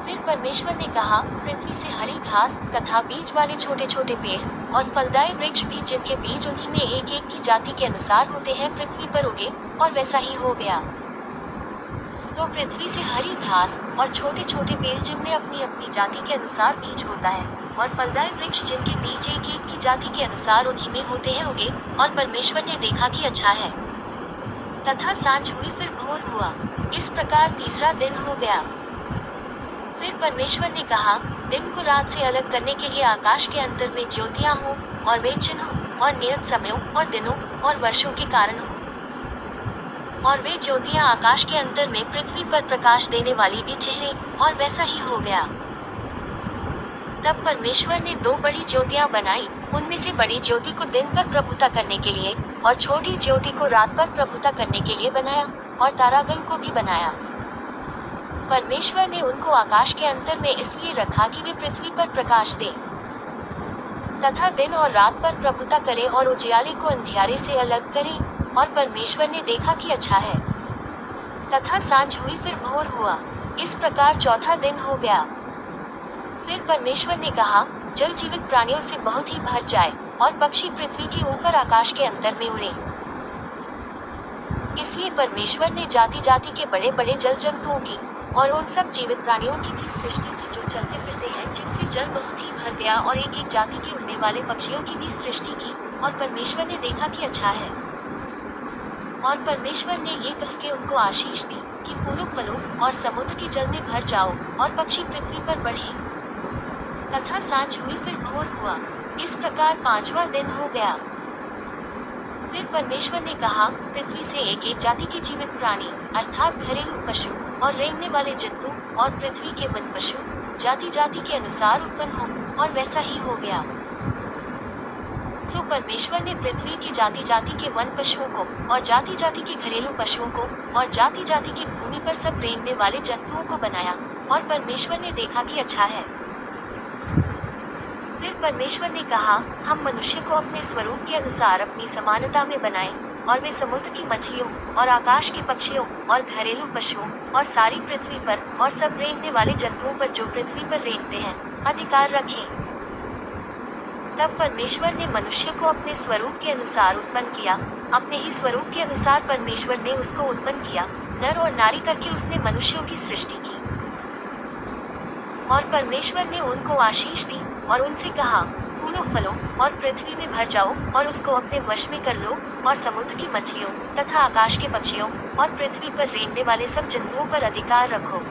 फिर परमेश्वर ने कहा, पृथ्वी से हरी घास तथा बीज वाले छोटे छोटे पेड़ और फलदायी वृक्ष भी जिनके बीज उन्हीं में एक एक की जाति के अनुसार होते हैं पृथ्वी पर उगे, और वैसा ही हो गया। तो पृथ्वी से हरी घास और छोटे छोटे पेड़ जिनमें अपनी अपनी जाति के अनुसार बीज होता है, और फलदायी वृक्ष जिनके बीज एक एक की जाति के अनुसार उन्हीं में होते हैं उगे, और परमेश्वर ने देखा कि अच्छा है। तथा सांझ हुई फिर भोर हुआ। इस प्रकार तीसरा दिन हो गया। फिर परमेश्वर ने कहा, दिन को रात से अलग करने के लिए आकाश के अंतर में ज्योतियां हों, और वे चिन्हों और नियत समयों और दिनों और वर्षों के कारण हों। और वे ज्योतियां आकाश के अंतर में पृथ्वी पर प्रकाश देने वाली भी ठहरे, और वैसा ही हो गया। तब परमेश्वर ने दो बड़ी ज्योतियां बनाई, उनमें से बड़ी ज्योति को दिन पर प्रभुता करने के लिए और छोटी ज्योति को रात पर प्रभुता करने के लिए बनाया, और तारागण को भी बनाया। परमेश्वर ने उनको आकाश के अंतर में इसलिए रखा कि वे पृथ्वी पर प्रकाश दें तथा दिन और रात पर प्रभुता करें और उजियाले को अंधियारे से अलग करें। और परमेश्वर ने देखा कि अच्छा है। तथा सांझ हुई फिर भोर हुआ। इस प्रकार चौथा दिन हो गया। फिर परमेश्वर ने कहा, जल जीवित प्राणियों से बहुत ही भर जाए, और पक्षी पृथ्वी के ऊपर आकाश के अंतर में उड़े। इसलिए परमेश्वर ने जाति जाति के बड़े बड़े जल जंतुओं की और उन सब जीवित प्राणियों की भी सृष्टि की जो चलते फिरते हैं, जिनसे जल बहुत ही भर गया, और एक एक जाति के उड़ने वाले पक्षियों की भी सृष्टि की। और परमेश्वर ने देखा कि अच्छा है। और परमेश्वर ने ये कह के उनको आशीष दी कि फूलों फलों और समुद्र के जल में भर जाओ, और पक्षी पृथ्वी पर बढ़े। तथा सांझ हुई फिर भोर हुआ। इस प्रकार पांचवा दिन हो गया। फिर परमेश्वर ने कहा, पृथ्वी से एक एक जाति के जीवित प्राणी अर्थात घरेलू पशु और रेंगने वाले जंतु और पृथ्वी के वन पशु जाति जाति के अनुसार उत्पन्न हो, और वैसा ही हो गया। सो परमेश्वर ने पृथ्वी की जाति जाति के वन पशुओं को और जाति जाति के घरेलू पशुओं को और जाति जाति की भूमि पर सब रेंगने वाले जंतुओं को बनाया, और परमेश्वर ने देखा कि अच्छा है। फिर परमेश्वर ने कहा, हम मनुष्य को अपने स्वरूप के अनुसार अपनी समानता में बनाएं, और वे समुद्र की मछलियों और आकाश के पक्षियों और घरेलू पशुओं और सारी पृथ्वी पर और सब रेंगने वाले जंतुओं पर जो पृथ्वी पर रेंगते हैं अधिकार रखें। तब परमेश्वर ने मनुष्य को अपने स्वरूप के अनुसार उत्पन्न किया, अपने ही स्वरूप के अनुसार परमेश्वर ने उसको उत्पन्न किया, नर और नारी करके उसने मनुष्यों की सृष्टि की। और परमेश्वर ने उनको आशीष दी और उनसे कहा, फूलों फलों और पृथ्वी में भर जाओ, और उसको अपने वश में कर लो, और समुद्र की मछलियों तथा आकाश के पक्षियों और पृथ्वी पर रेंगने वाले सब जंतुओं पर अधिकार रखो।